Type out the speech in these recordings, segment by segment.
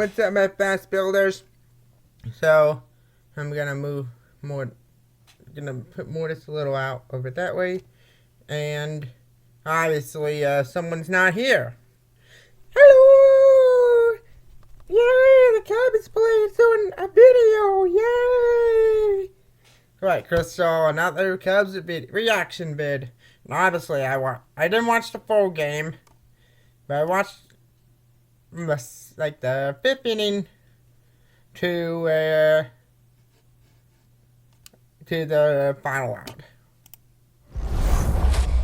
what's up, my fast builders? So, I'm gonna put more just a little out over that way. And, obviously, someone's not here. Hello! Yay, the Cubs played doing a video, yay! Right, Chris saw another Cubs reaction vid. And obviously, I didn't watch the full game, but I watched the fifth inning to the final out.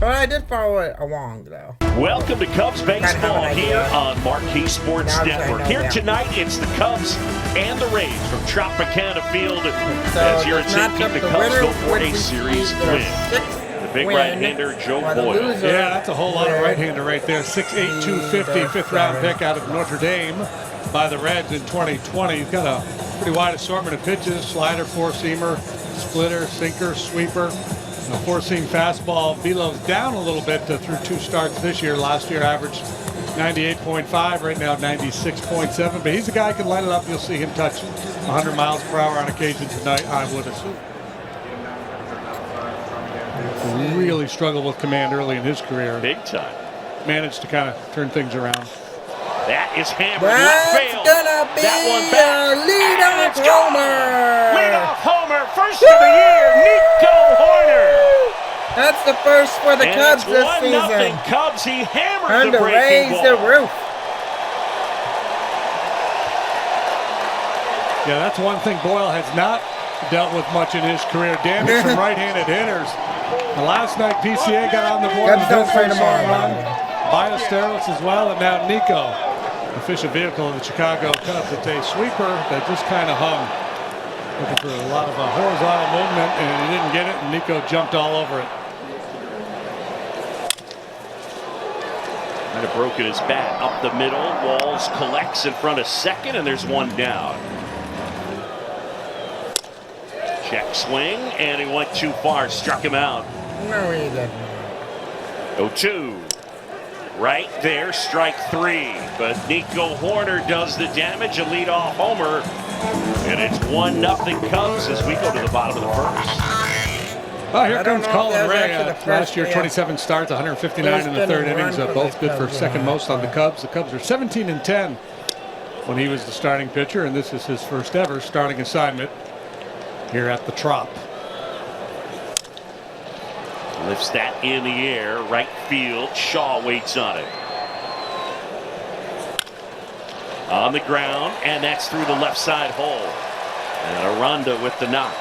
But I did follow it along, though. Welcome to Cubs Baseball here on Marquee Sports Network. Here tonight, it's the Cubs and the Rays from Tropicana Field. As you're at St. Pete, the Cubs go for a series win. The big right-hander, Joe Boyle. Yeah, that's a whole lot of right-hander right there. 6'8", 250, fifth-round pick out of Notre Dame by the Reds in 2020. He's got a pretty wide assortment of pitches: slider, four-seamer, splitter, sinker, sweeper. A four-seam fastball. Velo's down a little bit through 2 starts this year. Last year averaged 98.5, right now 96.7. But he's a guy who can light it up. You'll see him touch 100 miles per hour on occasion tonight, I would assume. Really struggled with command early in his career. Big time. Managed to kind of turn things around. That is hammered. That's gonna be that one back. Leadoff homer. Leadoff homer, first of the year, Nico Hoerner. That's the first for the Cubs this season. Cubs, he hammered and the breaking raise ball. the roof. Yeah, that's one thing Boyle has not dealt with much in his career. Damage from right-handed hitters. And last night, PCA got on the board. Cubs don't play tomorrow. Ballesteros as well, and now Nico. Official vehicle of the Chicago Cubs. It's a sweeper that just kind of hung. Looking for a lot of horizontal movement, and he didn't get it, and Nico jumped all over it. Might have broken his bat up the middle. Walls collects in front of second, and there's one down. Check swing, and he went too far, struck him out. No, he didn't. 0-2. Right there, strike 3. But Nico Hoerner does the damage, a leadoff homer. And it's 1-0 Cubs as we go to the bottom of the first. Oh, here comes Colin Ray. Last year, 27 starts, 159 in the third innings. Both good for second most on the Cubs. The Cubs are 17-10 when he was the starting pitcher, and this is his first ever starting assignment here at the Trop. Lifts that in the air, right field. Shaw waits on it. On the ground, and that's through the left side hole. And Aranda with the knock.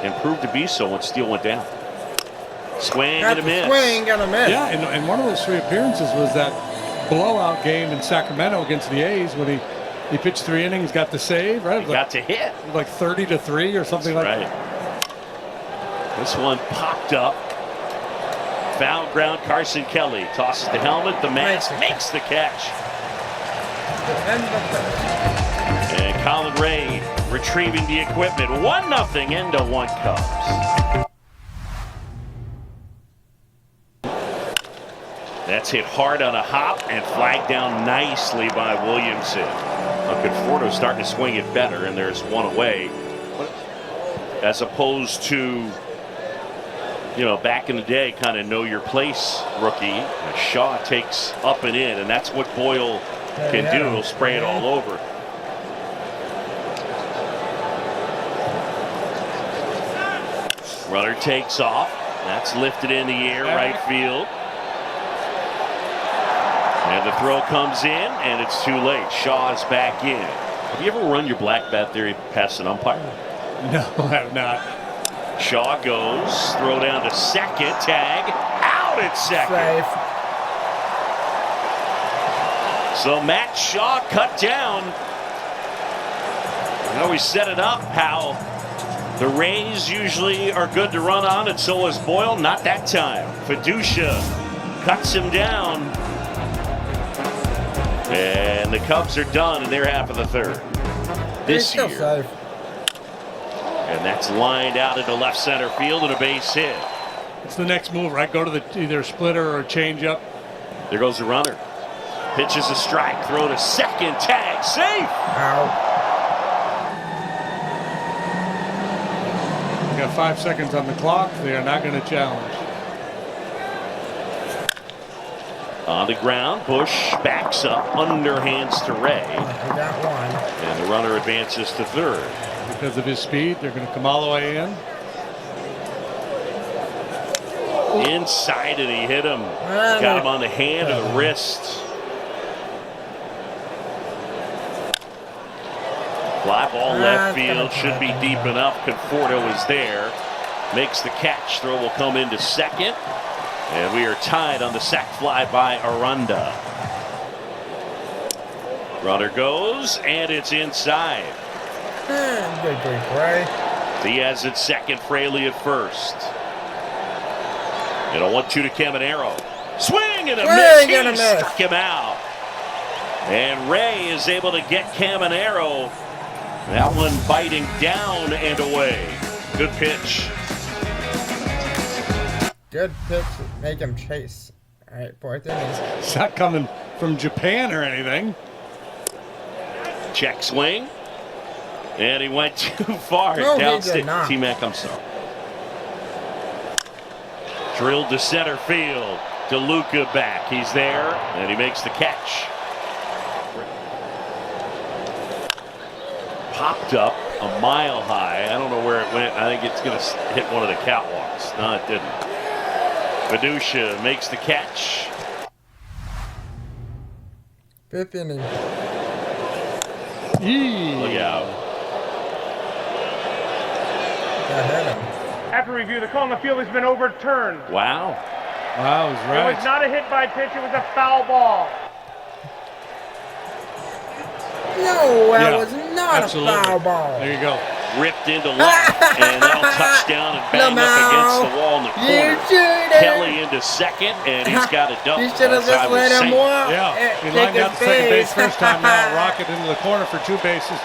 And proved to be so when Steele went down. Swing and a miss. Swing and a miss. Yeah, and one of those 3 appearances was that blowout game in Sacramento against the A's when he pitched 3 innings, got the save, right? He got to hit. Like 30-3 or something like that. This one popped up. Foul ground, Carson Kelly tosses the helmet, the mask, makes the catch. And Colin Ray retrieving the equipment. 1-0 into 1 Cubs. That's hit hard on a hop and flagged down nicely by Williamson. Conforto starting to swing it better, and there's one away. As opposed to, you know, back in the day, kind of know your place rookie. Shaw takes up and in, and that's what Boyle can do. He'll spray it all over. Runner takes off. That's lifted in the air, right field. And the throw comes in, and it's too late. Shaw is back in. Have you ever run your black bat theory past an umpire? No, I have not. Shaw goes, throw down to second, tag, out at second. Safe. So Matt Shaw cut down. I know we set it up how the Rays usually are good to run on, and so is Boyle. Not that time. Fiducia cuts him down. And the Cubs are done in their half of the third. This year. Safe. And that's lined out into left center field and a base hit. It's the next move, right? Go to the either splitter or change up. There goes the runner. Pitches a strike, throw to second, tag, safe. Ow. We got 5 seconds on the clock. They are not going to challenge. On the ground, Bush backs up, underhands to Ray. We got one. And the runner advances to third. Because of his speed, they're going to come all the way in. Inside, and he hit him. Got him on the hand or the wrist. Fly ball left field, should be deep enough. Conforto is there. Makes the catch. Throw will come into second. And we are tied on the sac fly by Aranda. Runner goes, and it's inside. Good grief, Ray. Diaz at second, Fraley at first. And a 1-2 to Caminero. Swing and a miss. He stuck him out. And Ray is able to get Caminero. That one biting down and away. Good pitch. Good pitch. Make him chase. All right, fourth inning. It's not coming from Japan or anything. Check swing. And he went too far. No, Downstate. T-Mac, I'm sorry. Drilled to center field. DeLuca back. He's there. And he makes the catch. Popped up a mile high. I don't know where it went. I think it's going to hit one of the catwalks. No, it didn't. Veducia makes the catch. Fifth inning. Look out. That hit him. After review, the call on the field has been overturned. Wow. Wow, he's right. It was not a hit by pitch, it was a foul ball. No, that was not absolutely. a foul ball. There you go. Ripped into left, and that'll touch down and bang up against the wall in the corner. Kelly into second, and he's got a double. He should have just let him walk. Yeah, he lined out to second base first time now. Rocket into the corner for 2 bases.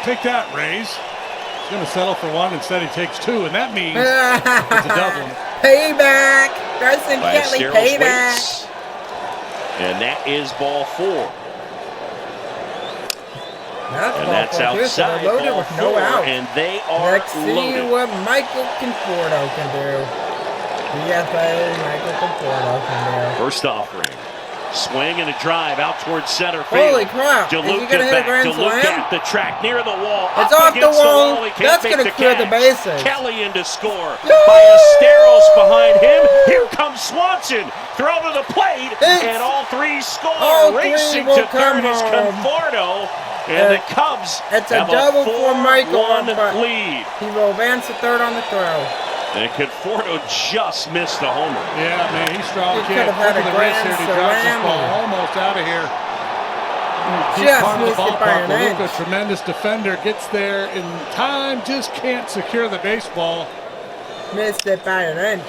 Take that, Rays. He's going to settle for 1. Instead, he takes 2, and that means it's a double. Payback. Bryson Kelly, payback. And that is ball 4. And that's outside, loaded ball with no 4, out. and they are Let's see loaded. what Michael Conforto can do. DFA Michael Conforto can do. First offering. Swing and a drive out towards center field. Holy crap. Is he DeLuca going to hit a back. grand DeLuca slam? at the track near the wall. It's up off the against wall. He can't That's make going to the clear the catch. bases. Kelly in to score. Ballesteros behind him. Here comes Swanson. Throw to the plate. And all 3 score. All 3 Racing will to come third is home. Conforto. And the Cubs It's a have double a for Michael, 4-1 but lead. he will advance to third on the throw. And Conforto just missed the homer. Yeah, man, he's strong. He Kid. could have had Look a at the race grand here. He drops his ball slam. almost out of here. Just missed it by an DeLuca, inch. tremendous defender, gets there in time, just can't secure the baseball. Missed it by an inch.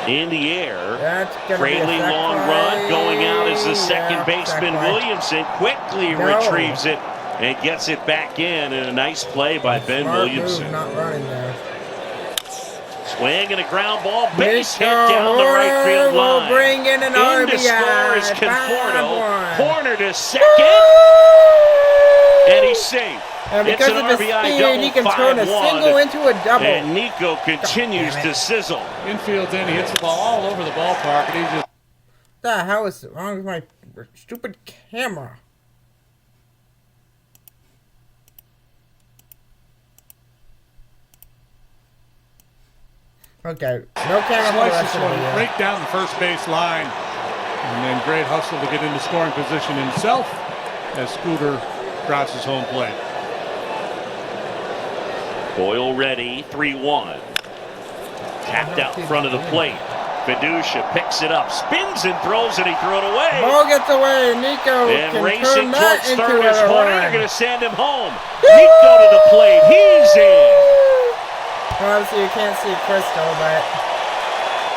In the air. That's going to be a Fraley sac long fly. run going out as the second Yeah, baseman sac fly. Williamson quickly No. retrieves it and gets it back in. And a nice play by Ben Smart Williamson. move, not running there. Swing and a ground ball, base hit Nico down the right field will line. bring in an In to RBI. score is Conforto. 5-1. Corner to second, and he's safe. And It's because an of his RBI speed, double, he can turn a 5-1. single into a double. And Nico continues God damn to it. sizzle. Infield's in, he hits the ball all over the ballpark, and he just The hell is wrong with my stupid camera? Okay, no camera for the slices rest of the one video. right down the first base line. And then great hustle to get into scoring position himself as Scooter crosses home plate. Boyle ready, 3-1. Tapped out in front of the plate. Veducia picks it up, spins and throws, and he threw it away. Ball gets away. Nico And can racing turn that towards into third is a Horner. run. They're going to send him home. Nico to the plate. He's in. Well, obviously you can't see Crystal, but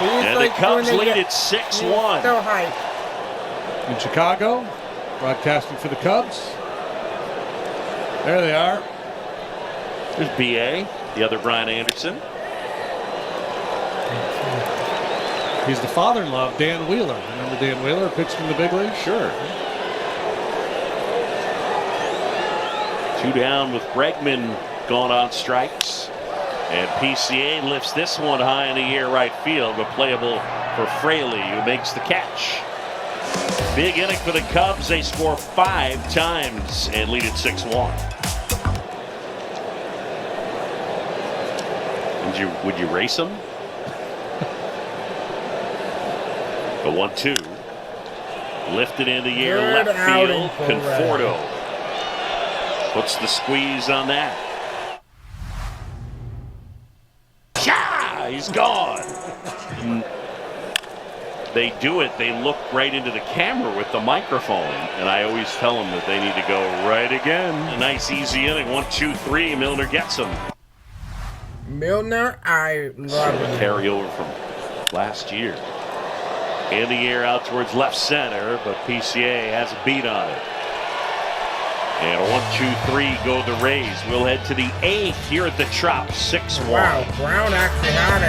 he's And like the Cubs doing lead the- at he's 6-1. so hype. In Chicago, broadcasting for the Cubs. There they are. There's B.A., the other Brian Anderson. He's the father-in-law of Dan Wheeler. Remember Dan Wheeler pitched in the big league? Sure. 2 down with Bregman gone on strikes. And PCA lifts this one high in the air right field, but playable for Fraley, who makes the catch. Big inning for the Cubs. They score 5 times and lead it 6-1. Would you race them? The 1-2. Lifted in the air, Good left outing field. for Conforto puts the squeeze on that. Yeah, he's gone. They do it. They look right into the camera with the microphone, and I always tell them that they need to go right again. A nice easy inning. 1-2-3. Milner gets him. Milner, I love him. Carry over from last year. In the air out towards left center, but PCA has a beat on it. And a 1-2-3 go the Rays. We'll head to the 8th here at the Trop. 6-1. Wow, Brown actually had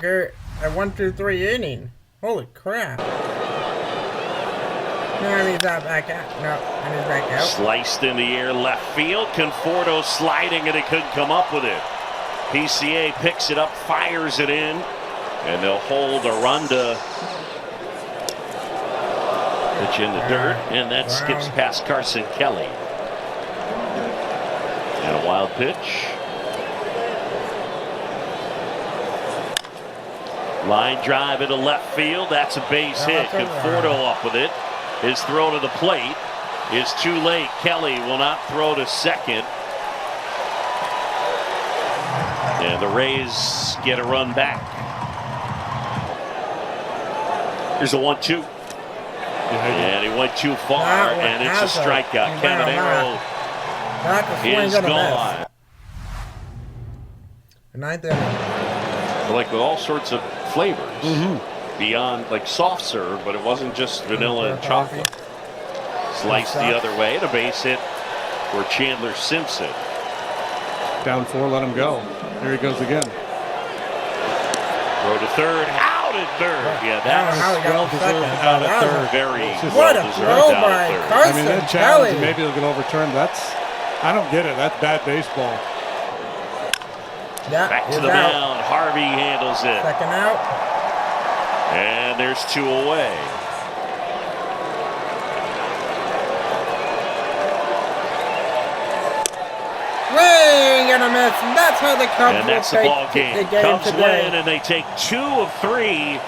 an 1-2-3 inning. Holy crap. No, he's not back out. No, and he's back out. Sliced in the air left field. Conforto sliding, and he couldn't come up with it. PCA picks it up, fires it in, and they'll hold Aranda. Pitch in the dirt, and that skips past Carson Kelly. And a wild pitch. Line drive into left field. That's a base hit. Conforto up with it. His throw to the plate is too late. Kelly will not throw to second. And the Rays get a run back. Here's a 1-2. And he went too far, and it's a strikeout. Caminero is gone. Ninth inning. Like with all sorts of flavors. Beyond like soft serve, but it wasn't just vanilla and chocolate. Sliced the other way, and a base hit for Chandler Simpson. Down 4, let him go. There he goes again. Throw to third, out at third. Yeah, that's well deserved out at third. very What a well throw deserved out by at third. Carson I mean, that Kelly. challenge, maybe they'll get overturned. I don't get it. That's bad baseball. Yeah, Back to he's the out. mound. Harvey handles it. Second out. And there's 2 away. Swing and a miss. And that's how the Cubs And will that's the take ball game. the game Cubs today. win, and they take 2 of 3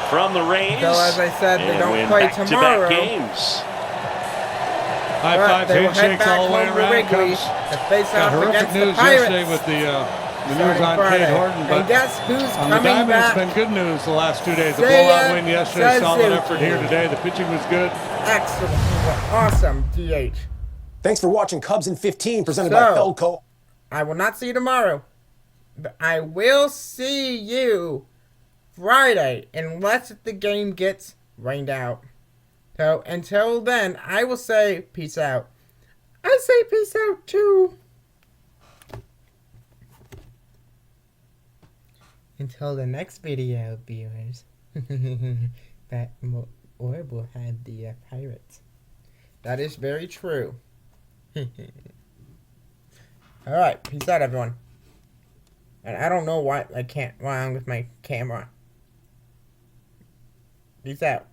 from the Rays. So as I said, they and don't win play back-to-back tomorrow. games. High But fives, they will head handshakes back all the way home to around. Wrigley Cubs to face got off horrific against the news Pirates. yesterday with the news starting on Friday. Cade Horton. But And guess who's on the coming diamond, back? it's been good news the last 2 days. The Seiya blowout win yesterday, solid Suzuki. effort here today. The pitching was good. Excellent. Awesome DH. Thanks for watching Cubs in 15, presented So- by Felco. I will not see you tomorrow. But I will see you Friday unless the game gets rained out. So until then, I will say peace out. I say peace out too. Until the next video, viewers. That Orb had the Pirates. That is very true. Alright, peace out, everyone. And I don't know why I'm with my camera. Peace out.